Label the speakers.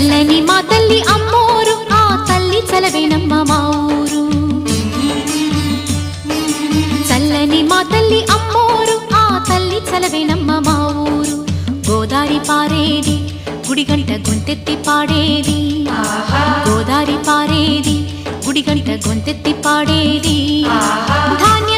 Speaker 1: చల్లని మా తల్లి అమ్మోరు ఆ తల్లి చలవేనమ్మ మా ఊరు. చల్లని మా తల్లి అమ్మోరు ఆ తల్లి చలవేనమ్మ మా ఊరు. గోదారి పారేది గుడిగంట గొంతెత్తి పాడేది, గోదారి పారేది గుడిగంట గొంతెత్తి పాడేది. ధాన్య